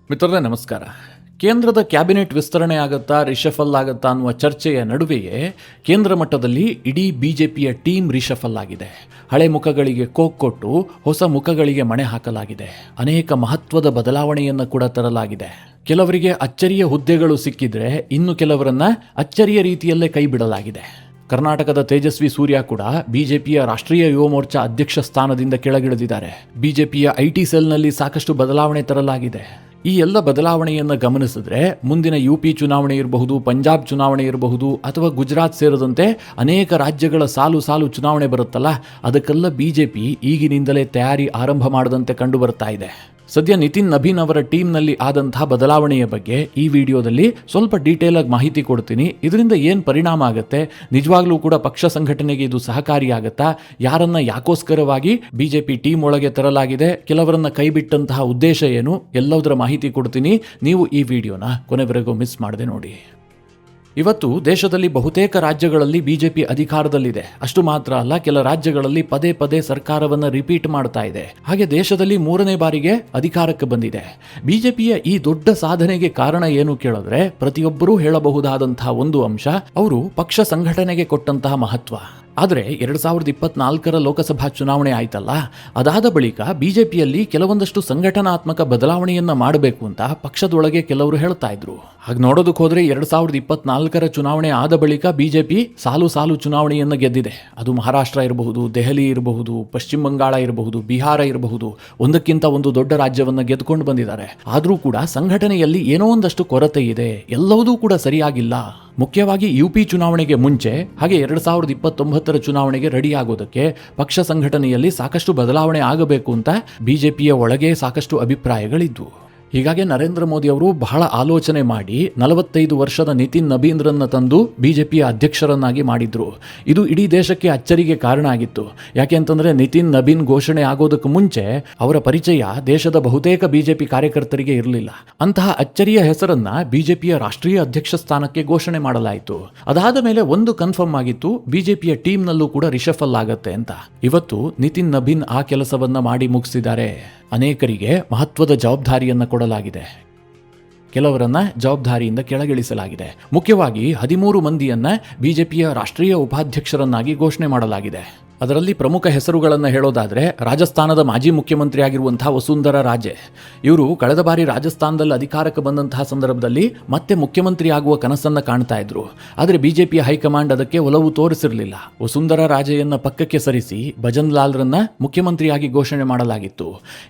ಮಿತ್ರರೇ ನಮಸ್ಕಾರ. ಕೇಂದ್ರದ ಕ್ಯಾಬಿನೆಟ್ ವಿಸ್ತರಣೆ ಆಗುತ್ತಾ, ರಿಷಫಲ್ ಆಗುತ್ತಾ ಅನ್ನುವ ಚರ್ಚೆಯ ನಡುವೆಯೇ ಕೇಂದ್ರ ಮಟ್ಟದಲ್ಲಿ ಇಡೀ ಬಿಜೆಪಿಯ ಟೀಮ್ ರಿಷಫಲ್ ಆಗಿದೆ. ಹಳೆ ಮುಖಗಳಿಗೆ ಕೋಕ್ ಕೊಟ್ಟು ಹೊಸ ಮುಖಗಳಿಗೆ ಮಣೆ ಹಾಕಲಾಗಿದೆ. ಅನೇಕ ಮಹತ್ವದ ಬದಲಾವಣೆಯನ್ನು ಕೂಡ ತರಲಾಗಿದೆ. ಕೆಲವರಿಗೆ ಅಚ್ಚರಿಯ ಹುದ್ದೆಗಳು ಸಿಕ್ಕಿದ್ರೆ ಇನ್ನು ಕೆಲವರನ್ನ ಅಚ್ಚರಿಯ ರೀತಿಯಲ್ಲೇ ಕೈ ಬಿಡಲಾಗಿದೆ. ಕರ್ನಾಟಕದ ತೇಜಸ್ವಿ ಸೂರ್ಯ ಕೂಡ ಬಿಜೆಪಿಯ ರಾಷ್ಟ್ರೀಯ ಯುವ ಮೋರ್ಚಾ ಅಧ್ಯಕ್ಷ ಸ್ಥಾನದಿಂದ ಕೆಳಗಿಳಿದಿದ್ದಾರೆ. ಬಿಜೆಪಿಯ ಐಟಿ ಸೆಲ್ನಲ್ಲಿ ಸಾಕಷ್ಟು ಬದಲಾವಣೆ ತರಲಾಗಿದೆ. ಈ ಎಲ್ಲ ಬದಲಾವಣೆಯನ್ನು ಗಮನಿಸಿದ್ರೆ ಮುಂದಿನ ಯುಪಿ ಚುನಾವಣೆ ಇರಬಹುದು, ಪಂಜಾಬ್ ಚುನಾವಣೆ ಇರಬಹುದು, ಅಥವಾ ಗುಜರಾತ್ ಸೇರಿದಂತೆ ಅನೇಕ ರಾಜ್ಯಗಳ ಸಾಲು ಸಾಲು ಚುನಾವಣೆ ಬರುತ್ತಲ್ಲ, ಅದಕ್ಕೆಲ್ಲ ಬಿಜೆಪಿ ಈಗಿನಿಂದಲೇ ತಯಾರಿ ಆರಂಭ ಮಾಡದಂತೆ ಕಂಡು ಬರ್ತಾ ಇದೆ. ಸದ್ಯ ನಿತಿನ್ ನಬೀನ್ ಅವರ ಟೀಮ್ನಲ್ಲಿ ಆದಂತಹ ಬದಲಾವಣೆಯ ಬಗ್ಗೆ ಈ ವಿಡಿಯೋದಲ್ಲಿ ಸ್ವಲ್ಪ ಡೀಟೇಲ್ ಆಗಿ ಮಾಹಿತಿ ಕೊಡ್ತೀನಿ. ಇದರಿಂದ ಏನು ಪರಿಣಾಮ ಆಗುತ್ತೆ, ನಿಜವಾಗ್ಲೂ ಕೂಡ ಪಕ್ಷ ಸಂಘಟನೆಗೆ ಇದು ಸಹಕಾರಿಯಾಗತ್ತಾ, ಯಾರನ್ನ ಯಾಕೋಸ್ಕರವಾಗಿ ಬಿಜೆಪಿ ಟೀಮ್ ಒಳಗೆ ತರಲಾಗಿದೆ, ಕೆಲವರನ್ನ ಕೈಬಿಟ್ಟಂತಹ ಉದ್ದೇಶ ಏನು, ಎಲ್ಲದರ ಮಾಹಿತಿ ಕೊಡ್ತೀನಿ. ನೀವು ಈ ವಿಡಿಯೋನ ಕೊನೆವರೆಗೂ ಮಿಸ್ ಮಾಡದೆ ನೋಡಿ. ಇವತ್ತು ದೇಶದಲ್ಲಿ ಬಹುತೇಕ ರಾಜ್ಯಗಳಲ್ಲಿ ಬಿಜೆಪಿ ಅಧಿಕಾರದಲ್ಲಿದೆ. ಅಷ್ಟು ಮಾತ್ರ ಅಲ್ಲ, ಕೆಲ ರಾಜ್ಯಗಳಲ್ಲಿ ಪದೇ ಪದೇ ಸರ್ಕಾರವನ್ನು ರಿಪೀಟ್ ಮಾಡ್ತಾ ಇದೆ. ಹಾಗೆ ದೇಶದಲ್ಲಿ 3ನೇ ಬಾರಿಗೆ ಅಧಿಕಾರಕ್ಕೆ ಬಂದಿದೆ. ಬಿಜೆಪಿಯ ಈ ದೊಡ್ಡ ಸಾಧನೆಗೆ ಕಾರಣ ಏನು ಕೇಳಿದ್ರೆ, ಪ್ರತಿಯೊಬ್ಬರೂ ಹೇಳಬಹುದಾದಂತಹ ಒಂದು ಅಂಶ, ಅವರು ಪಕ್ಷ ಸಂಘಟನೆಗೆ ಕೊಟ್ಟಂತಹ ಮಹತ್ವ. ಆದರೆ 2024 ಲೋಕಸಭಾ ಚುನಾವಣೆ ಆಯ್ತಲ್ಲ, ಅದಾದ ಬಳಿಕ ಬಿಜೆಪಿಯಲ್ಲಿ ಕೆಲವೊಂದಷ್ಟು ಸಂಘಟನಾತ್ಮಕ ಬದಲಾವಣೆಯನ್ನ ಮಾಡಬೇಕು ಅಂತ ಪಕ್ಷದೊಳಗೆ ಕೆಲವರು ಹೇಳ್ತಾ ಇದ್ರು. ಹಾಗೆ ನೋಡೋದಕ್ಕೆ ಹೋದ್ರೆ 2024 ಚುನಾವಣೆ ಆದ ಬಳಿಕ ಬಿಜೆಪಿ ಸಾಲು ಸಾಲು ಚುನಾವಣೆಯನ್ನು ಗೆದ್ದಿದೆ. ಅದು ಮಹಾರಾಷ್ಟ್ರ ಇರಬಹುದು, ದೆಹಲಿ ಇರಬಹುದು, ಪಶ್ಚಿಮ ಬಂಗಾಳ ಇರಬಹುದು, ಬಿಹಾರ ಇರಬಹುದು, ಒಂದಕ್ಕಿಂತ ಒಂದು ದೊಡ್ಡ ರಾಜ್ಯವನ್ನು ಗೆದ್ದುಕೊಂಡು ಬಂದಿದ್ದಾರೆ. ಆದರೂ ಕೂಡ ಸಂಘಟನೆಯಲ್ಲಿ ಏನೋ ಒಂದಷ್ಟು ಕೊರತೆ ಇದೆ, ಎಲ್ಲವೂ ಕೂಡ ಸರಿಯಾಗಿಲ್ಲ. ಮುಖ್ಯವಾಗಿ ಯುಪಿ ಚುನಾವಣೆಗೆ ಮುಂಚೆ ಹಾಗೆ 2029 ಚುನಾವಣೆಗೆ ರೆಡಿ ಆಗೋದಕ್ಕೆ ಪಕ್ಷ ಸಂಘಟನೆಯಲ್ಲಿ ಸಾಕಷ್ಟು ಬದಲಾವಣೆ ಆಗಬೇಕು ಅಂತ ಬಿಜೆಪಿಯ ಒಳಗೆ ಸಾಕಷ್ಟು ಅಭಿಪ್ರಾಯಗಳಿದ್ವು. ಹೀಗಾಗಿ ನರೇಂದ್ರ ಮೋದಿ ಅವರು ಬಹಳ ಆಲೋಚನೆ ಮಾಡಿ 45 ವರ್ಷದ ನಿತಿನ್ ನಬೀನ್ರನ್ನ ತಂದು ಬಿಜೆಪಿಯ ಅಧ್ಯಕ್ಷರನ್ನಾಗಿ ಮಾಡಿದ್ರು. ಇದು ಇಡೀ ದೇಶಕ್ಕೆ ಅಚ್ಚರಿಗೆ ಕಾರಣ ಆಗಿತ್ತು. ಯಾಕೆ ಅಂತಂದ್ರೆ ನಿತಿನ್ ನಬೀನ್ ಘೋಷಣೆ ಆಗೋದಕ್ಕೆ ಮುಂಚೆ ಅವರ ಪರಿಚಯ ದೇಶದ ಬಹುತೇಕ ಬಿಜೆಪಿ ಕಾರ್ಯಕರ್ತರಿಗೆ ಇರಲಿಲ್ಲ. ಅಂತಹ ಅಚ್ಚರಿಯ ಹೆಸರನ್ನ ಬಿಜೆಪಿಯ ರಾಷ್ಟ್ರೀಯ ಅಧ್ಯಕ್ಷ ಸ್ಥಾನಕ್ಕೆ ಘೋಷಣೆ ಮಾಡಲಾಯಿತು. ಅದಾದ ಮೇಲೆ ಒಂದು ಕನ್ಫರ್ಮ್ ಆಗಿತ್ತು, ಬಿಜೆಪಿಯ ಟೀಮ್ನಲ್ಲೂ ಕೂಡ ರಿಷಫಲ್ ಆಗತ್ತೆ ಅಂತ. ಇವತ್ತು ನಿತಿನ್ ನಬೀನ್ ಆ ಕೆಲಸವನ್ನ ಮಾಡಿ ಮುಗಿಸಿದ್ದಾರೆ. ಅನೇಕರಿಗೆ ಮಹತ್ವದ ಜವಾಬ್ದಾರಿಯನ್ನು ಕೊಡಲಾಗಿದೆ, ಕೆಲವರನ್ನ ಜವಾಬ್ದಾರಿಯಿಂದ ಕೆಳಗಿಳಿಸಲಾಗಿದೆ. ಮುಖ್ಯವಾಗಿ 13 ಮಂದಿಯನ್ನ ಬಿಜೆಪಿಯ ರಾಷ್ಟ್ರೀಯ ಉಪಾಧ್ಯಕ್ಷರನ್ನಾಗಿ ಘೋಷಣೆ ಮಾಡಲಾಗಿದೆ. ಅದರಲ್ಲಿ ಪ್ರಮುಖ ಹೆಸರುಗಳನ್ನು ಹೇಳೋದಾದರೆ, ರಾಜಸ್ಥಾನದ ಮಾಜಿ ಮುಖ್ಯಮಂತ್ರಿ ಆಗಿರುವಂತಹ ವಸುಂಧರಾ ರಾಜೆ. ಇವರು ಕಳೆದ ಬಾರಿ ರಾಜಸ್ಥಾನದಲ್ಲಿ ಅಧಿಕಾರಕ್ಕೆ ಬಂದಂತಹ ಸಂದರ್ಭದಲ್ಲಿ ಮತ್ತೆ ಮುಖ್ಯಮಂತ್ರಿ ಆಗುವ ಕನಸನ್ನು ಕಾಣ್ತಾ ಇದ್ರು. ಆದರೆ ಬಿಜೆಪಿಯ ಹೈಕಮಾಂಡ್ ಅದಕ್ಕೆ ಒಲವು ತೋರಿಸಿರಲಿಲ್ಲ. ವಸುಂಧರಾ ರಾಜೆಯನ್ನ ಪಕ್ಕಕ್ಕೆ ಸರಿಸಿ ಭಜನ್ ಲಾಲ್ರನ್ನ ಮುಖ್ಯಮಂತ್ರಿಯಾಗಿ ಘೋಷಣೆ ಮಾಡಲಾಗಿತ್ತು.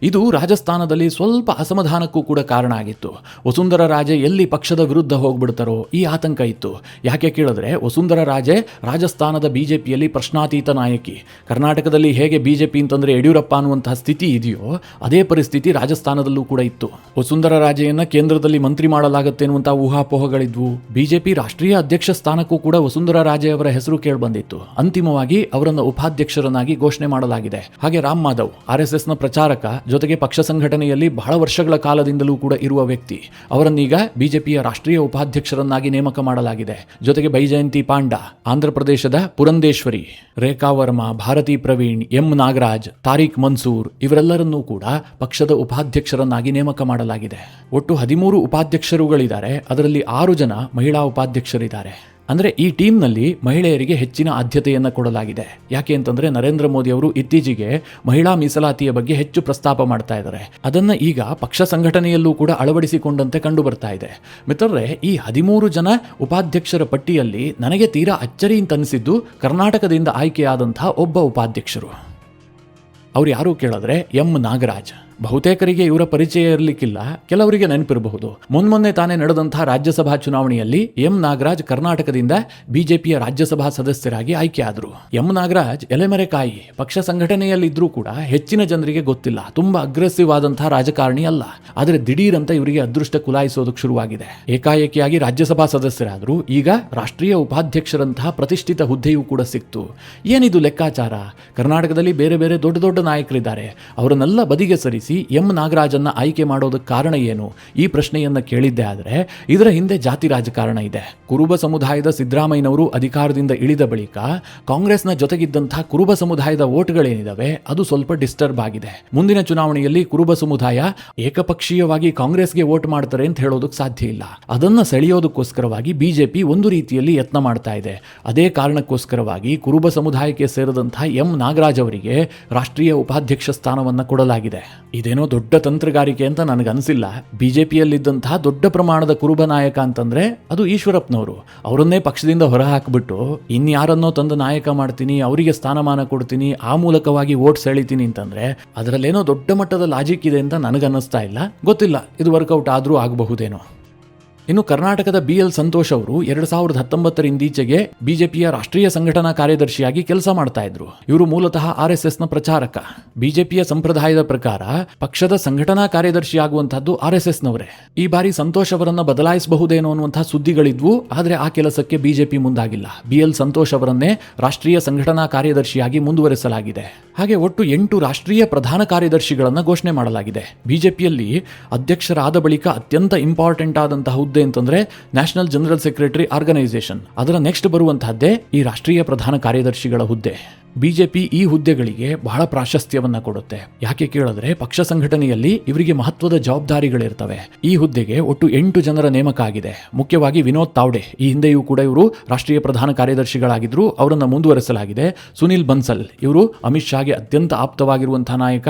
ಇದು ರಾಜಸ್ಥಾನದಲ್ಲಿ ಸ್ವಲ್ಪ ಅಸಮಾಧಾನಕ್ಕೂ ಕೂಡ ಕಾರಣ ಆಗಿತ್ತು. ವಸುಂಧರಾ ರಾಜೆ ಎಲ್ಲಿ ಪಕ್ಷದ ವಿರುದ್ಧ ಹೋಗ್ಬಿಡ್ತಾರೋ ಈ ಆತಂಕ ಇತ್ತು. ಯಾಕೆ ಕೇಳಿದ್ರೆ, ವಸುಂಧರಾ ರಾಜೆ ರಾಜಸ್ಥಾನದ ಬಿಜೆಪಿಯಲ್ಲಿ ಪ್ರಶ್ನಾತೀತ ನಾಯಕಿ. ಕರ್ನಾಟಕದಲ್ಲಿ ಹೇಗೆ ಬಿಜೆಪಿ ಅಂತಂದ್ರೆ ಯಡಿಯೂರಪ್ಪ ಅನ್ನುವಂತಹ ಸ್ಥಿತಿ ಇದೆಯೋ, ಅದೇ ಪರಿಸ್ಥಿತಿ ರಾಜಸ್ಥಾನದಲ್ಲೂ ಕೂಡ ಇತ್ತು. ವಸುಂಧರಾ ರಾಜೆಯನ್ನ ಕೇಂದ್ರದಲ್ಲಿ ಮಂತ್ರಿ ಮಾಡಲಾಗುತ್ತೆ ಅನ್ನುವಂತಹ ಊಹಾಪೋಹಗಳಿದ್ವು. ಬಿಜೆಪಿ ರಾಷ್ಟ್ರೀಯ ಅಧ್ಯಕ್ಷ ಸ್ಥಾನಕ್ಕೂ ಕೂಡ ವಸುಂಧರಾ ರಾಜೆ ಅವರ ಹೆಸರು ಕೇಳಿಬಂದಿತ್ತು. ಅಂತಿಮವಾಗಿ ಅವರನ್ನು ಉಪಾಧ್ಯಕ್ಷರನ್ನಾಗಿ ಘೋಷಣೆ ಮಾಡಲಾಗಿದೆ. ಹಾಗೆ ರಾಮ್ ಮಾಧವ್, RSS ನ ಪ್ರಚಾರಕ, ಜೊತೆಗೆ ಪಕ್ಷ ಸಂಘಟನೆಯಲ್ಲಿ ಬಹಳ ವರ್ಷಗಳ ಕಾಲದಿಂದಲೂ ಕೂಡ ಇರುವ ವ್ಯಕ್ತಿ, ಅವರನ್ನೀಗ ಬಿಜೆಪಿಯ ರಾಷ್ಟ್ರೀಯ ಉಪಾಧ್ಯಕ್ಷರನ್ನಾಗಿ ನೇಮಕ ಮಾಡಲಾಗಿದೆ. ಜೊತೆಗೆ ಬೈಜಯಂತಿ ಪಾಂಡಾ, ಆಂಧ್ರ ಪ್ರದೇಶದ ಪುರಂದೇಶ್ವರಿ, ರೇಖಾ ವರ್ಮಾ, ಭಾರತಿ ಪ್ರವೀಣ್, ಎಂ ನಾಗರಾಜ್, ತಾರಿಕ್ ಮನ್ಸೂರ್ ಇವರೆಲ್ಲರನ್ನೂ ಕೂಡ ಪಕ್ಷದ ಉಪಾಧ್ಯಕ್ಷರನ್ನಾಗಿ ನೇಮಕ ಮಾಡಲಾಗಿದೆ. ಒಟ್ಟು 13 ಉಪಾಧ್ಯಕ್ಷರುಗಳಿದ್ದಾರೆ. ಅದರಲ್ಲಿ 6 ಜನ ಮಹಿಳಾ ಉಪಾಧ್ಯಕ್ಷರಿದ್ದಾರೆ. ಅಂದ್ರೆ ಈ ಟೀಮ್ನಲ್ಲಿ ಮಹಿಳೆಯರಿಗೆ ಹೆಚ್ಚಿನ ಆದ್ಯತೆಯನ್ನು ಕೊಡಲಾಗಿದೆ. ಯಾಕೆ ಅಂತಂದ್ರೆ, ನರೇಂದ್ರ ಮೋದಿ ಅವರು ಇತ್ತೀಚೆಗೆ ಮಹಿಳಾ ಮೀಸಲಾತಿಯ ಬಗ್ಗೆ ಹೆಚ್ಚು ಪ್ರಸ್ತಾಪ ಮಾಡ್ತಾ ಇದ್ದಾರೆ. ಅದನ್ನ ಈಗ ಪಕ್ಷ ಸಂಘಟನೆಯಲ್ಲೂ ಕೂಡ ಅಳವಡಿಸಿಕೊಂಡಂತೆ ಕಂಡು ಬರ್ತಾ ಇದೆ. ಮಿತ್ರರೇ, ಈ 13 ಜನ ಉಪಾಧ್ಯಕ್ಷರ ಪಟ್ಟಿಯಲ್ಲಿ ನನಗೆ ತೀರಾ ಅಚ್ಚರಿ ಅಂತ ಅನಿಸಿದ್ದು ಕರ್ನಾಟಕದಿಂದ ಆಯ್ಕೆಯಾದಂತಹ ಒಬ್ಬ ಉಪಾಧ್ಯಕ್ಷರು. ಅವ್ರು ಯಾರು ಕೇಳಿದ್ರೆ ಎಂ ನಾಗರಾಜ್. ಬಹುತೇಕರಿಗೆ ಇವರ ಪರಿಚಯ ಇರಲಿಕ್ಕಿಲ್ಲ, ಕೆಲವರಿಗೆ ನೆನಪಿರಬಹುದು. ಮೊನ್ನೆ ತಾನೇ ನಡೆದಂತಹ ರಾಜ್ಯಸಭಾ ಚುನಾವಣೆಯಲ್ಲಿ ಎಂ ನಾಗರಾಜ್ ಕರ್ನಾಟಕದಿಂದ ಬಿಜೆಪಿಯ ರಾಜ್ಯಸಭಾ ಸದಸ್ಯರಾಗಿ ಆಯ್ಕೆಯಾದರು. ಎಂ ನಾಗರಾಜ್ ಎಲೆಮರೆಕಾಯಿ, ಪಕ್ಷ ಸಂಘಟನೆಯಲ್ಲಿದ್ರೂ ಕೂಡ ಹೆಚ್ಚಿನ ಜನರಿಗೆ ಗೊತ್ತಿಲ್ಲ, ತುಂಬಾ ಅಗ್ರೆಸಿವ್ ಆದಂತಹ ರಾಜಕಾರಣಿ ಅಲ್ಲ. ಆದರೆ ದಿಢೀರಂತ ಇವರಿಗೆ ಅದೃಷ್ಟ ಕುಲಾಯಿಸೋದಕ್ಕೆ ಶುರುವಾಗಿದೆ. ಏಕಾಏಕಿಯಾಗಿ ರಾಜ್ಯಸಭಾ ಸದಸ್ಯರಾದರು. ಈಗ ರಾಷ್ಟ್ರೀಯ ಉಪಾಧ್ಯಕ್ಷರಂತಹ ಪ್ರತಿಷ್ಠಿತ ಹುದ್ದೆಯೂ ಕೂಡ ಸಿಕ್ತು. ಏನಿದು ಲೆಕ್ಕಾಚಾರ? ಕರ್ನಾಟಕದಲ್ಲಿ ಬೇರೆ ಬೇರೆ ದೊಡ್ಡ ದೊಡ್ಡ ನಾಯಕರಿದ್ದಾರೆ, ಅವರನ್ನೆಲ್ಲ ಬದಿಗೆ ಸರಿಸಿ ಹೊರತುಪಡಿಸಿ ಎಂ ನಾಗರಾಜನ್ನ ಆಯ್ಕೆ ಮಾಡೋದಕ್ಕೆ ಕಾರಣ ಏನು? ಈ ಪ್ರಶ್ನೆಯನ್ನ ಕೇಳಿದ್ದೆ. ಆದರೆ ಇದರ ಹಿಂದೆ ಜಾತಿ ರಾಜಕಾರಣ ಇದೆ. ಕುರುಬ ಸಮುದಾಯದ ಸಿದ್ದರಾಮಯ್ಯನವರು ಅಧಿಕಾರದಿಂದ ಇಳಿದ ಬಳಿಕ ಕಾಂಗ್ರೆಸ್ನ ಜೊತೆಗಿದ್ದಂತಹ ಕುರುಬ ಸಮುದಾಯದ ವೋಟ್ಗಳೇನಿದಾವೆ ಅದು ಸ್ವಲ್ಪ ಡಿಸ್ಟರ್ಬ್ ಆಗಿದೆ. ಮುಂದಿನ ಚುನಾವಣೆಯಲ್ಲಿ ಕುರುಬ ಸಮುದಾಯ ಏಕಪಕ್ಷೀಯವಾಗಿ ಕಾಂಗ್ರೆಸ್ಗೆ ವೋಟ್ ಮಾಡ್ತಾರೆ ಅಂತ ಹೇಳೋದಕ್ಕೆ ಸಾಧ್ಯ ಇಲ್ಲ. ಅದನ್ನ ಸೆಳೆಯೋದಕ್ಕೋಸ್ಕರವಾಗಿ ಬಿಜೆಪಿ ಒಂದು ರೀತಿಯಲ್ಲಿ ಯತ್ನ ಮಾಡ್ತಾ ಇದೆ. ಅದೇ ಕಾರಣಕ್ಕೋಸ್ಕರವಾಗಿ ಕುರುಬ ಸಮುದಾಯಕ್ಕೆ ಸೇರಿದಂತಹ ಎಂ ನಾಗರಾಜ್ ಅವರಿಗೆ ರಾಷ್ಟ್ರೀಯ ಉಪಾಧ್ಯಕ್ಷ ಸ್ಥಾನವನ್ನ ಕೊಡಲಾಗಿದೆ. ಇದೇನೋ ದೊಡ್ಡ ತಂತ್ರಗಾರಿಕೆ ಅಂತ ನನಗನ್ಸಿಲ್ಲ. ಬಿಜೆಪಿಯಲ್ಲಿದ್ದಂತಹ ದೊಡ್ಡ ಪ್ರಮಾಣದ ಕುರುಬ ನಾಯಕ ಅಂತಂದ್ರೆ ಅದು ಈಶ್ವರಪ್ಪನವರು. ಅವರನ್ನೇ ಪಕ್ಷದಿಂದ ಹೊರ ಹಾಕಿಬಿಟ್ಟು ಇನ್ಯಾರನ್ನೋ ತಂದು ನಾಯಕ ಮಾಡ್ತೀನಿ, ಅವರಿಗೆ ಸ್ಥಾನಮಾನ ಕೊಡ್ತೀನಿ, ಆ ಮೂಲಕವಾಗಿ ವೋಟ್ ಸೆಳಿತೀನಿ ಅಂತಂದ್ರೆ ಅದರಲ್ಲೇನೋ ದೊಡ್ಡ ಮಟ್ಟದ ಲಾಜಿಕ್ ಇದೆ ಅಂತ ನನಗನ್ನಿಸ್ತಾ ಇಲ್ಲ. ಗೊತ್ತಿಲ್ಲ, ಇದು ವರ್ಕೌಟ್ ಆದ್ರೂ ಆಗಬಹುದೇನೋ. ಇನ್ನು ಕರ್ನಾಟಕದ BL ಸಂತೋಷ್ ಅವರು 2019 ಬಿಜೆಪಿಯ ರಾಷ್ಟ್ರೀಯ ಸಂಘಟನಾ ಕಾರ್ಯದರ್ಶಿಯಾಗಿ ಕೆಲಸ ಮಾಡ್ತಾ ಇದ್ರು. ಇವರು ಮೂಲತಃ RSSನ ಪ್ರಚಾರಕ. ಬಿಜೆಪಿಯ ಸಂಪ್ರದಾಯದ ಪ್ರಕಾರ ಪಕ್ಷದ ಸಂಘಟನಾ ಕಾರ್ಯದರ್ಶಿಯಾಗುವಂತಹದ್ದು RSSನವರೇ. ಈ ಬಾರಿ ಸಂತೋಷ್ ಅವರನ್ನ ಬದಲಾಯಿಸಬಹುದೇನೋ ಅನ್ನುವಂತಹ ಸುದ್ದಿಗಳಿದ್ವು. ಆದರೆ ಆ ಕೆಲಸಕ್ಕೆ ಬಿಜೆಪಿ ಮುಂದಾಗಿಲ್ಲ. BL ಸಂತೋಷ್ ಅವರನ್ನೇ ರಾಷ್ಟ್ರೀಯ ಸಂಘಟನಾ ಕಾರ್ಯದರ್ಶಿಯಾಗಿ ಮುಂದುವರೆಸಲಾಗಿದೆ. ಹಾಗೆ ಒಟ್ಟು 8 ರಾಷ್ಟ್ರೀಯ ಪ್ರಧಾನ ಕಾರ್ಯದರ್ಶಿಗಳನ್ನ ಘೋಷಣೆ ಮಾಡಲಾಗಿದೆ. ಬಿಜೆಪಿಯಲ್ಲಿ ಅಧ್ಯಕ್ಷರಾದ ಬಳಿಕ ಅತ್ಯಂತ ಇಂಪಾರ್ಟೆಂಟ್ ಆದಂತಹ ಹುದ್ದೆ ಅಂತಂದ್ರೆ ನ್ಯಾಷನಲ್ ಜನರಲ್ ಸೆಕ್ರೆಟರಿ ಆರ್ಗನೈಸೇಷನ್. ಅದರ ನೆಕ್ಸ್ಟ್ ಬರುವಂತಹದ್ದೇ ಈ ರಾಷ್ಟ್ರೀಯ ಪ್ರಧಾನ ಕಾರ್ಯದರ್ಶಿಗಳ ಹುದ್ದೆ. ಬಿಜೆಪಿ ಈ ಹುದ್ದೆಗಳಿಗೆ ಬಹಳ ಪ್ರಾಶಸ್ತ್ಯವನ್ನ ಕೊಡುತ್ತೆ. ಯಾಕೆ ಕೇಳಿದ್ರೆ ಪಕ್ಷ ಸಂಘಟನೆಯಲ್ಲಿ ಇವರಿಗೆ ಮಹತ್ವದ ಜವಾಬ್ದಾರಿಗಳಿರ್ತವೆ. ಈ ಹುದ್ದೆಗೆ ಒಟ್ಟು 8 ಜನರ ನೇಮಕ ಆಗಿದೆ. ಮುಖ್ಯವಾಗಿ ವಿನೋದ್ ತಾವ್ಡೆ, ಈ ಹಿಂದೆಯೂ ಕೂಡ ಇವರು ರಾಷ್ಟ್ರೀಯ ಪ್ರಧಾನ ಕಾರ್ಯದರ್ಶಿಗಳಾಗಿದ್ರು, ಅವರನ್ನು ಮುಂದುವರೆಸಲಾಗಿದೆ. ಸುನಿಲ್ ಬನ್ಸಲ್, ಇವರು ಅಮಿತ್ ಶಾಗೆ ಅತ್ಯಂತ ಆಪ್ತವಾಗಿರುವಂತಹ ನಾಯಕ.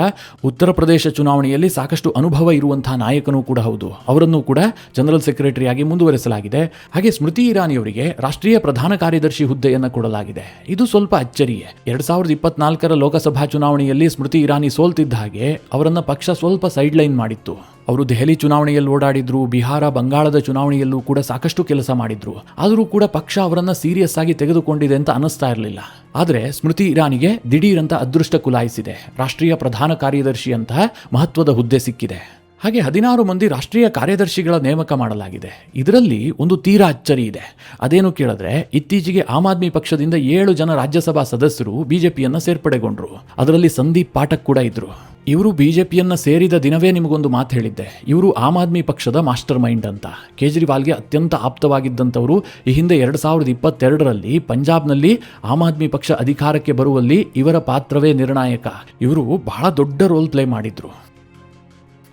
ಉತ್ತರ ಪ್ರದೇಶ ಚುನಾವಣೆಯಲ್ಲಿ ಸಾಕಷ್ಟು ಅನುಭವ ಇರುವಂತಹ ನಾಯಕನೂ ಕೂಡ ಹೌದು. ಅವರನ್ನು ಕೂಡ ಜನರಲ್ ಸೆಕ್ರೆಟರಿಯಾಗಿ ಮುಂದುವರೆಸಲಾಗಿದೆ. ಹಾಗೆ ಸ್ಮೃತಿ ಇರಾನಿ ಅವರಿಗೆ ರಾಷ್ಟ್ರೀಯ ಪ್ರಧಾನ ಕಾರ್ಯದರ್ಶಿ ಹುದ್ದೆಯನ್ನು ಕೊಡಲಾಗಿದೆ. ಇದು ಸ್ವಲ್ಪ ಅಚ್ಚರಿಯೇ. 2024 ಲೋಕಸಭಾ ಚುನಾವಣೆಯಲ್ಲಿ ಸ್ಮೃತಿ ಇರಾನಿ ಸೋಲ್ತಿದ್ದ ಹಾಗೆ ಅವರನ್ನ ಪಕ್ಷ ಸ್ವಲ್ಪ ಸೈಡ್ ಲೈನ್ ಮಾಡಿತ್ತು. ಅವರು ದೆಹಲಿ ಚುನಾವಣೆಯಲ್ಲಿ ಓಡಾಡಿದ್ರು, ಬಿಹಾರ, ಬಂಗಾಳದ ಚುನಾವಣೆಯಲ್ಲೂ ಕೂಡ ಸಾಕಷ್ಟು ಕೆಲಸ ಮಾಡಿದ್ರು. ಆದರೂ ಕೂಡ ಪಕ್ಷ ಅವರನ್ನ ಸೀರಿಯಸ್ ಆಗಿ ತೆಗೆದುಕೊಂಡಿದೆ ಅಂತ ಅನಿಸ್ತಾ ಇರಲಿಲ್ಲ. ಆದರೆ ಸ್ಮೃತಿ ಇರಾನಿಗೆ ದಿಢೀರಂತ ಅದೃಷ್ಟ ಕುಲಾಯಿಸಿದೆ. ರಾಷ್ಟ್ರೀಯ ಪ್ರಧಾನ ಕಾರ್ಯದರ್ಶಿ ಅಂತ ಮಹತ್ವದ ಹುದ್ದೆ ಸಿಕ್ಕಿದೆ. ಹಾಗೆ 16 ಮಂದಿ ರಾಷ್ಟ್ರೀಯ ಕಾರ್ಯದರ್ಶಿಗಳ ನೇಮಕ ಮಾಡಲಾಗಿದೆ. ಇದರಲ್ಲಿ ಒಂದು ತೀರಾ ಅಚ್ಚರಿ ಇದೆ. ಅದೇನು ಕೇಳಿದ್ರೆ, ಇತ್ತೀಚೆಗೆ ಆಮ್ ಆದ್ಮಿ ಪಕ್ಷದಿಂದ 7 ಜನ ರಾಜ್ಯಸಭಾ ಸದಸ್ಯರು ಬಿಜೆಪಿಯನ್ನ ಸೇರ್ಪಡೆಗೊಂಡ್ರು. ಅದರಲ್ಲಿ ಸಂದೀಪ್ ಪಾಠಕ್ ಕೂಡ ಇದ್ರು. ಇವರು ಬಿಜೆಪಿಯನ್ನ ಸೇರಿದ ದಿನವೇ ನಿಮಗೊಂದು ಮಾತು ಹೇಳಿದ್ದೆ, ಇವರು ಆಮ್ ಆದ್ಮಿ ಪಕ್ಷದ ಮಾಸ್ಟರ್ ಮೈಂಡ್ ಅಂತ. ಕೇಜ್ರಿವಾಲ್ಗೆ ಅತ್ಯಂತ ಆಪ್ತವಾಗಿದ್ದಂಥವರು. ಈ ಹಿಂದೆ 2022ರಲ್ಲಿ ಪಂಜಾಬ್ನಲ್ಲಿ ಆಮ್ ಆದ್ಮಿ ಪಕ್ಷ ಅಧಿಕಾರಕ್ಕೆ ಬರುವಲ್ಲಿ ಇವರ ಪಾತ್ರವೇ ನಿರ್ಣಾಯಕ. ಇವರು ಬಹಳ ದೊಡ್ಡ ರೋಲ್ ಪ್ಲೇ ಮಾಡಿದ್ರು.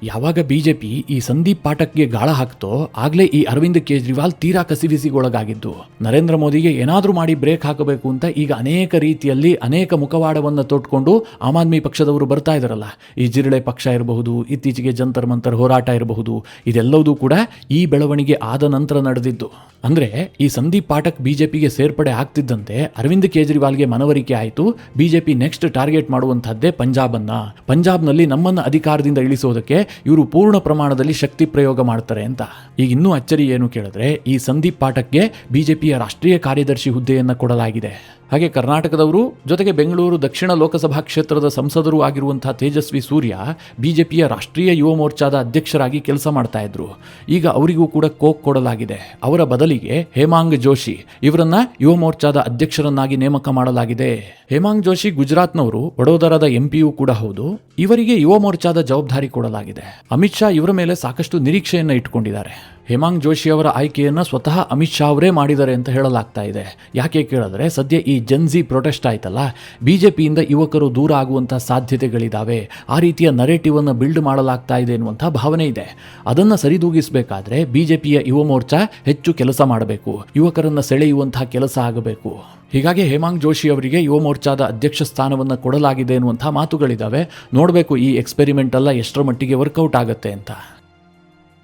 ಯಾವಾಗ ಬಿಜೆಪಿ ಈ ಸಂದೀಪ್ ಪಾಠಕ್ಗೆ ಗಾಳ ಹಾಕ್ತೋ ಆಗ್ಲೇ ಈ ಅರವಿಂದ್ ಕೇಜ್ರಿವಾಲ್ ತೀರಾ ಕಸಿವಿಸಿಗೊಳಗಾಗಿದ್ದು. ನರೇಂದ್ರ ಮೋದಿಗೆ ಏನಾದ್ರೂ ಮಾಡಿ ಬ್ರೇಕ್ ಹಾಕಬೇಕು ಅಂತ ಈಗ ಅನೇಕ ರೀತಿಯಲ್ಲಿ ಅನೇಕ ಮುಖವಾಡವನ್ನು ತೊಟ್ಕೊಂಡು ಆಮ್ ಆದ್ಮಿ ಪಕ್ಷದವರು ಬರ್ತಾ ಇದಾರಲ್ಲ. ಈ ಜಿರಳೆ ಪಕ್ಷ ಇರಬಹುದು, ಇತ್ತೀಚೆಗೆ ಜಂತರ್ ಮಂತರ್ ಹೋರಾಟ ಇರಬಹುದು, ಇದೆಲ್ಲವೂ ಕೂಡ ಈ ಬೆಳವಣಿಗೆ ಆದ ನಂತರ ನಡೆದಿದ್ದು. ಅಂದ್ರೆ ಈ ಸಂದೀಪ್ ಪಾಠಕ್ ಬಿಜೆಪಿಗೆ ಸೇರ್ಪಡೆ ಆಗ್ತಿದ್ದಂತೆ ಅರವಿಂದ್ ಕೇಜ್ರಿವಾಲ್ಗೆ ಮನವರಿಕೆ ಆಯಿತು, ಬಿಜೆಪಿ ನೆಕ್ಸ್ಟ್ ಟಾರ್ಗೆಟ್ ಮಾಡುವಂತಹದ್ದೇ ಪಂಜಾಬನ್ನ. ಪಂಜಾಬ್ನಲ್ಲಿ ನಮ್ಮನ್ನ ಅಧಿಕಾರದಿಂದ ಇಳಿಸೋದಕ್ಕೆ ಇವರು ಪೂರ್ಣ ಪ್ರಮಾಣದಲ್ಲಿ ಶಕ್ತಿ ಪ್ರಯೋಗ ಮಾಡ್ತಾರೆ ಅಂತ. ಈಗ ಇನ್ನೂ ಅಚ್ಚರಿ ಏನು ಕೇಳಿದ್ರೆ, ಈ ಸಂದೀಪ್ ಪಾಠಕ್ಗೆ ಬಿಜೆಪಿಯ ರಾಷ್ಟ್ರೀಯ ಕಾರ್ಯದರ್ಶಿ ಹುದ್ದೆಯನ್ನು ಕೊಡಲಾಗಿದೆ. ಹಾಗೆ ಕರ್ನಾಟಕದವರು ಜೊತೆಗೆ ಬೆಂಗಳೂರು ದಕ್ಷಿಣ ಲೋಕಸಭಾ ಕ್ಷೇತ್ರದ ಸಂಸದರು ಆಗಿರುವಂತಹ ತೇಜಸ್ವಿ ಸೂರ್ಯ ಬಿಜೆಪಿಯ ರಾಷ್ಟ್ರೀಯ ಯುವ ಮೋರ್ಚಾದ ಅಧ್ಯಕ್ಷರಾಗಿ ಕೆಲಸ ಮಾಡ್ತಾ ಇದ್ರು. ಈಗ ಅವರಿಗೂ ಕೂಡ ಕೋಕ್ ಕೊಡಲಾಗಿದೆ. ಅವರ ಬದಲಿಗೆ ಹೇಮಾಂಗ್ ಜೋಶಿ ಇವರನ್ನ ಯುವ ಮೋರ್ಚಾದ ಅಧ್ಯಕ್ಷರನ್ನಾಗಿ ನೇಮಕ ಮಾಡಲಾಗಿದೆ. ಹೇಮಾಂಗ್ ಜೋಶಿ ಗುಜರಾತ್ನವರು, ವಡೋದರಾದ ಎಂಪಿಯೂ ಕೂಡ ಹೌದು. ಇವರಿಗೆ ಯುವ ಮೋರ್ಚಾದ ಜವಾಬ್ದಾರಿ ಕೊಡಲಾಗಿದೆ. ಅಮಿತ್ ಶಾ ಇವರ ಮೇಲೆ ಸಾಕಷ್ಟು ನಿರೀಕ್ಷೆಯನ್ನು ಇಟ್ಟುಕೊಂಡಿದ್ದಾರೆ. ಹೇಮಾಂಗ್ ಜೋಶಿ ಅವರ ಆಯ್ಕೆಯನ್ನು ಸ್ವತಃ ಅಮಿತ್ ಶಾ ಅವರೇ ಮಾಡಿದ್ದಾರೆ ಅಂತ ಹೇಳಲಾಗ್ತಾ ಇದೆ. ಯಾಕೆ ಕೇಳಿದ್ರೆ, ಸದ್ಯ ಈ ಜನ್ಜಿ ಪ್ರೊಟೆಸ್ಟ್ ಆಯ್ತಲ್ಲ, ಬಿಜೆಪಿಯಿಂದ ಯುವಕರು ದೂರ ಆಗುವಂತಹ ಸಾಧ್ಯತೆಗಳಿದ್ದಾವೆ. ಆ ರೀತಿಯ ನರೇಟಿವ್ ಅನ್ನು ಬಿಲ್ಡ್ ಮಾಡಲಾಗ್ತಾ ಇದೆ ಎನ್ನುವಂತಹ ಭಾವನೆ ಇದೆ. ಅದನ್ನು ಸರಿದೂಗಿಸಬೇಕಾದ್ರೆ ಬಿಜೆಪಿಯ ಯುವ ಮೋರ್ಚಾ ಹೆಚ್ಚು ಕೆಲಸ ಮಾಡಬೇಕು, ಯುವಕರನ್ನ ಸೆಳೆಯುವಂತಹ ಕೆಲಸ ಆಗಬೇಕು. ಹೀಗಾಗಿ ಹೇಮಾಂಗ್ ಜೋಶಿ ಅವರಿಗೆ ಯುವ ಮೋರ್ಚಾದ ಅಧ್ಯಕ್ಷ ಸ್ಥಾನವನ್ನು ಕೊಡಲಾಗಿದೆ ಎನ್ನುವಂತಹ ಮಾತುಗಳಿದ್ದಾವೆ. ನೋಡಬೇಕು ಈ ಎಕ್ಸ್ಪೆರಿಮೆಂಟ್ ಎಲ್ಲ ಎಷ್ಟರ ಮಟ್ಟಿಗೆ ವರ್ಕೌಟ್ ಆಗುತ್ತೆ ಅಂತ.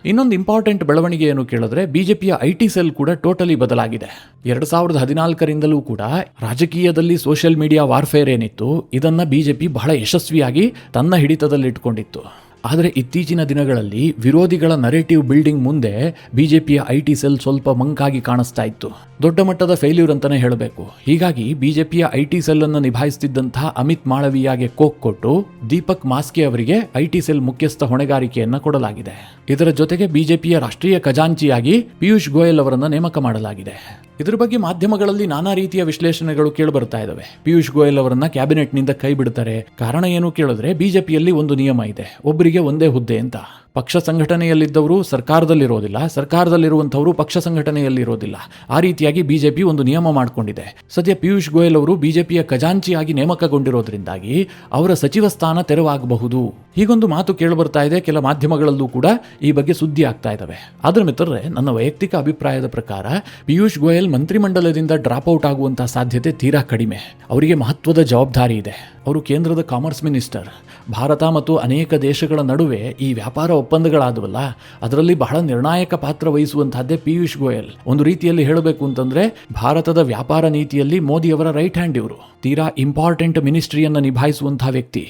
ಇನ್ನೊಂದು ಇಂಪಾರ್ಟೆಂಟ್ ಬೆಳವಣಿಗೆ ಏನು ಕೇಳಿದ್ರೆ, ಬಿಜೆಪಿಯ IT ಸೆಲ್ ಕೂಡ ಟೋಟಲಿ ಬದಲಾಗಿದೆ. 2014ರಿಂದಲೂ ಕೂಡ ರಾಜಕೀಯದಲ್ಲಿ ಸೋಷಿಯಲ್ ಮೀಡಿಯಾ ವಾರ್ಫೇರ್ ಏನಿತ್ತು, ಇದನ್ನ ಬಿಜೆಪಿ ಬಹಳ ಯಶಸ್ವಿಯಾಗಿ ತನ್ನ ಹಿಡಿತದಲ್ಲಿಟ್ಕೊಂಡಿತ್ತು. ಆದರೆ ಇತ್ತೀಚಿನ ದಿನಗಳಲ್ಲಿ ವಿರೋಧಿಗಳ ನರೇಟಿವ್ ಬಿಲ್ಡಿಂಗ್ ಮುಂದೆ ಬಿಜೆಪಿಯ IT ಸೆಲ್ ಸ್ವಲ್ಪ ಮಂಕಾಗಿ ಕಾಣಿಸ್ತಾ ಇತ್ತು. ದೊಡ್ಡ ಮಟ್ಟದ ಫೇಲ್ಯೂರ್ ಅಂತಾನೆ ಹೇಳಬೇಕು. ಹೀಗಾಗಿ ಬಿಜೆಪಿಯ IT ಸೆಲ್ ಅನ್ನು ನಿಭಾಯಿಸುತ್ತಿದ್ದಂತಹ ಅಮಿತ್ ಮಾಳವಿಯಾಗೆ ಕೋಕ್ ಕೊಟ್ಟು ದೀಪಕ್ ಮಾಸ್ಕೆ ಅವರಿಗೆ IT ಸೆಲ್ ಮುಖ್ಯಸ್ಥ ಹೊಣೆಗಾರಿಕೆಯನ್ನ ಕೊಡಲಾಗಿದೆ. ಇದರ ಜೊತೆಗೆ ಬಿಜೆಪಿಯ ರಾಷ್ಟ್ರೀಯ ಖಜಾಂಚಿಯಾಗಿ ಪಿಯೂಷ್ ಗೋಯಲ್ ಅವರನ್ನ ನೇಮಕ ಮಾಡಲಾಗಿದೆ. ಇದರ ಬಗ್ಗೆ ಮಾಧ್ಯಮಗಳಲ್ಲಿ ನಾನಾ ರೀತಿಯ ವಿಶ್ಲೇಷಣೆಗಳು ಕೇಳಿಬರ್ತಾ ಇದ್ದಾವೆ. ಪಿಯೂಷ್ ಗೋಯಲ್ ಅವರನ್ನ ಕ್ಯಾಬಿನೆಟ್ನಿಂದ ಕೈ ಬಿಡ್ತಾರೆ. ಕಾರಣ ಏನು ಕೇಳಿದ್ರೆ, ಬಿಜೆಪಿಯಲ್ಲಿ ಒಂದು ನಿಯಮ ಇದೆ, ಒಬ್ಬರಿಗೆ ಒಂದೇ ಹುದ್ದೆ ಅಂತ. ಪಕ್ಷ ಸಂಘಟನೆಯಲ್ಲಿದ್ದವರು ಸರ್ಕಾರದಲ್ಲಿರೋದಿಲ್ಲ, ಸರ್ಕಾರದಲ್ಲಿರುವಂಥವರು ಪಕ್ಷ ಸಂಘಟನೆಯಲ್ಲಿರೋದಿಲ್ಲ. ಆ ರೀತಿಯಾಗಿ ಬಿಜೆಪಿ ಒಂದು ನಿಯಮ ಮಾಡಿಕೊಂಡಿದೆ. ಸದ್ಯ ಪಿಯೂಷ್ ಗೋಯಲ್ ಅವರು ಬಿಜೆಪಿಯ ಖಜಾಂಚಿಯಾಗಿ ನೇಮಕಗೊಂಡಿರೋದ್ರಿಂದಾಗಿ ಅವರ ಸಚಿವ ಸ್ಥಾನ ತೆರವಾಗಬಹುದು. ಹೀಗೊಂದು ಮಾತು ಕೇಳಿಬರ್ತಾ ಇದೆ. ಕೆಲ ಮಾಧ್ಯಮಗಳಲ್ಲೂ ಕೂಡ ಈ ಬಗ್ಗೆ ಸುದ್ದಿ ಆಗ್ತಾ ಇದ್ದಾವೆ. ಆದ್ರೆ ಮಿತ್ರರೇ, ನನ್ನ ವೈಯಕ್ತಿಕ ಅಭಿಪ್ರಾಯದ ಪ್ರಕಾರ ಪಿಯೂಷ್ ಗೋಯಲ್ ಮಂತ್ರಿಮಂಡಲದಿಂದ ಡ್ರಾಪ್ ಔಟ್ ಆಗುವಂತಹ ಸಾಧ್ಯತೆ ತೀರಾ ಕಡಿಮೆ. ಅವರಿಗೆ ಮಹತ್ವದ ಜವಾಬ್ದಾರಿ ಇದೆ. ಅವರು ಕೇಂದ್ರದ ಕಾಮರ್ಸ್ ಮಿನಿಸ್ಟರ್. ಭಾರತ ಮತ್ತು ಅನೇಕ ದೇಶಗಳ ನಡುವೆ ಈ ವ್ಯಾಪಾರ ಒಪ್ಪಂದಗಳಾದವಲ್ಲ, ಅದರಲ್ಲಿ ಬಹಳ ನಿರ್ಣಾಯಕ ಪಾತ್ರ ವಹಿಸುವಂತಹದ್ದೇ ಪಿಯೂಷ್ ಗೋಯಲ್. ಒಂದು ರೀತಿಯಲ್ಲಿ ಹೇಳಬೇಕು ಅಂತಂದ್ರೆ, ಭಾರತದ ವ್ಯಾಪಾರ ನೀತಿಯಲ್ಲಿ ಮೋದಿಯವರ ರೈಟ್ ಹ್ಯಾಂಡ್ ಇವರು. ತೀರಾ ಇಂಪಾರ್ಟೆಂಟ್ ಮಿನಿಸ್ಟ್ರಿಯನ್ನು ನಿಭಾಯಿಸುವಂತಹ ವ್ಯಕ್ತಿ.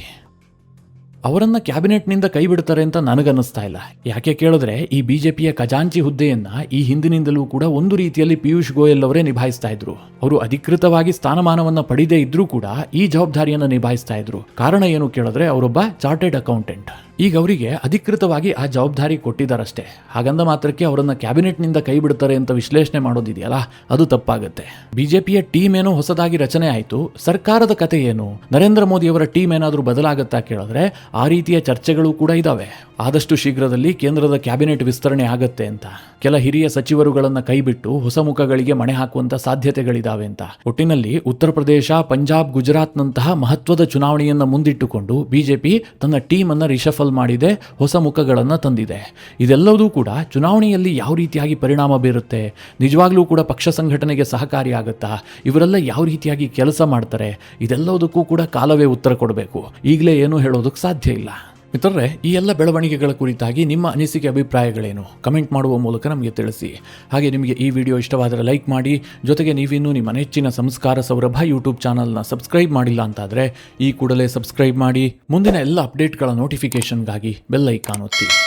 ಅವರನ್ನ ಕ್ಯಾಬಿನೆಟ್ನಿಂದ ಕೈ ಬಿಡ್ತಾರೆ ಅಂತ ನನಗನ್ನಿಸ್ತಾ ಇಲ್ಲ. ಯಾಕೆ ಕೇಳಿದ್ರೆ, ಈ ಬಿಜೆಪಿಯ ಖಜಾಂಚಿ ಹುದ್ದೆಯನ್ನ ಈ ಹಿಂದಿನಿಂದಲೂ ಕೂಡ ಒಂದು ರೀತಿಯಲ್ಲಿ ಪಿಯೂಷ್ ಗೋಯಲ್ ಅವರೇ ನಿಭಾಯಿಸ್ತಾ ಇದ್ರು. ಅವರು ಅಧಿಕೃತವಾಗಿ ಸ್ಥಾನಮಾನವನ್ನ ಪಡೆದೇ ಇದ್ರೂ ಕೂಡ ಈ ಜವಾಬ್ದಾರಿಯನ್ನು ನಿಭಾಯಿಸ್ತಾ ಇದ್ರು. ಕಾರಣ ಏನು ಕೇಳಿದ್ರೆ, ಅವರೊಬ್ಬ ಚಾರ್ಟೆಡ್ ಅಕೌಂಟೆಂಟ್. ಈಗ ಅವರಿಗೆ ಅಧಿಕೃತವಾಗಿ ಆ ಜವಾಬ್ದಾರಿ ಕೊಟ್ಟಿದ್ದಾರಷ್ಟೇ. ಹಾಗಂದ ಮಾತ್ರಕ್ಕೆ ಅವರನ್ನ ಕ್ಯಾಬಿನೆಟ್ನಿಂದ ಕೈ ಬಿಡ್ತಾರೆ ಅಂತ ವಿಶ್ಲೇಷಣೆ ಮಾಡೋದಿದೆಯಲ್ಲ, ಅದು ತಪ್ಪಾಗುತ್ತೆ. ಬಿಜೆಪಿಯ ಟೀಮ್ ಏನೋ ಹೊಸದಾಗಿ ರಚನೆ ಆಯಿತು, ಸರ್ಕಾರದ ಕತೆ ಏನು? ನರೇಂದ್ರ ಮೋದಿ ಅವರ ಟೀಮ್ ಏನಾದರೂ ಬದಲಾಗುತ್ತಾ ಕೇಳಿದ್ರೆ, ಆ ರೀತಿಯ ಚರ್ಚೆಗಳು ಕೂಡ ಇದಾವೆ. ಆದಷ್ಟು ಶೀಘ್ರದಲ್ಲಿ ಕೇಂದ್ರದ ಕ್ಯಾಬಿನೆಟ್ ವಿಸ್ತರಣೆ ಆಗತ್ತೆ ಅಂತ. ಕೆಲ ಹಿರಿಯ ಸಚಿವರುಗಳನ್ನ ಕೈಬಿಟ್ಟು ಹೊಸ ಮುಖಗಳಿಗೆ ಮಣೆ ಹಾಕುವಂತ ಸಾಧ್ಯತೆಗಳಿದಾವೆ ಅಂತ. ಒಟ್ಟಿನಲ್ಲಿ ಉತ್ತರ ಪ್ರದೇಶ, ಪಂಜಾಬ್, ಗುಜರಾತ್ನಂತಹ ಮಹತ್ವದ ಚುನಾವಣೆಯನ್ನ ಮುಂದಿಟ್ಟುಕೊಂಡು ಬಿಜೆಪಿ ತನ್ನ ಟೀಮ್ ಅನ್ನ ರಿಷಫಲ್ ಮಾಡಿದೆ, ಹೊಸ ಮುಖಗಳನ್ನ ತಂದಿದೆ. ಇದೆಲ್ಲವೂ ಕೂಡ ಚುನಾವಣೆಯಲ್ಲಿ ಯಾವ ರೀತಿಯಾಗಿ ಪರಿಣಾಮ ಬೀರುತ್ತೆ, ನಿಜವಾಗ್ಲೂ ಕೂಡ ಪಕ್ಷ ಸಂಘಟನೆಗೆ ಸಹಕಾರಿಯಾಗುತ್ತಾ, ಇವರೆಲ್ಲ ಯಾವ ರೀತಿಯಾಗಿ ಕೆಲಸ ಮಾಡ್ತಾರೆ, ಇದೆಲ್ಲದಕ್ಕೂ ಕೂಡ ಕಾಲವೇ ಉತ್ತರ ಕೊಡಬೇಕು. ಈಗಲೇ ಏನೂ ಹೇಳೋದಕ್ಕೆ ಸಾಧ್ಯ ಇಲ್ಲ. ಮಿತ್ರರೇ, ಈ ಎಲ್ಲ ಬೆಳವಣಿಗೆಗಳ ಕುರಿತಾಗಿ ನಿಮ್ಮ ಅನಿಸಿಕೆ, ಅಭಿಪ್ರಾಯಗಳೇನು? ಕಮೆಂಟ್ ಮಾಡುವ ಮೂಲಕ ನಮಗೆ ತಿಳಿಸಿ. ಹಾಗೆ ನಿಮಗೆ ಈ ವಿಡಿಯೋ ಇಷ್ಟವಾದರೆ ಲೈಕ್ ಮಾಡಿ. ಜೊತೆಗೆ ನೀವಿನ್ನೂ ನಿಮ್ಮ ನೆಚ್ಚಿನ ಸಂಸ್ಕಾರ ಸೌರಭ ಯೂಟ್ಯೂಬ್ ಚಾನಲ್ನ ಸಬ್ಸ್ಕ್ರೈಬ್ ಮಾಡಿಲ್ಲ ಅಂತಾದರೆ ಈ ಕೂಡಲೇ ಸಬ್ಸ್ಕ್ರೈಬ್ ಮಾಡಿ. ಮುಂದಿನ ಎಲ್ಲ ಅಪ್ಡೇಟ್ಗಳ ನೋಟಿಫಿಕೇಷನ್ಗಾಗಿ ಬೆಲ್ ಐಕಾನ್ ಒತ್ತಿ.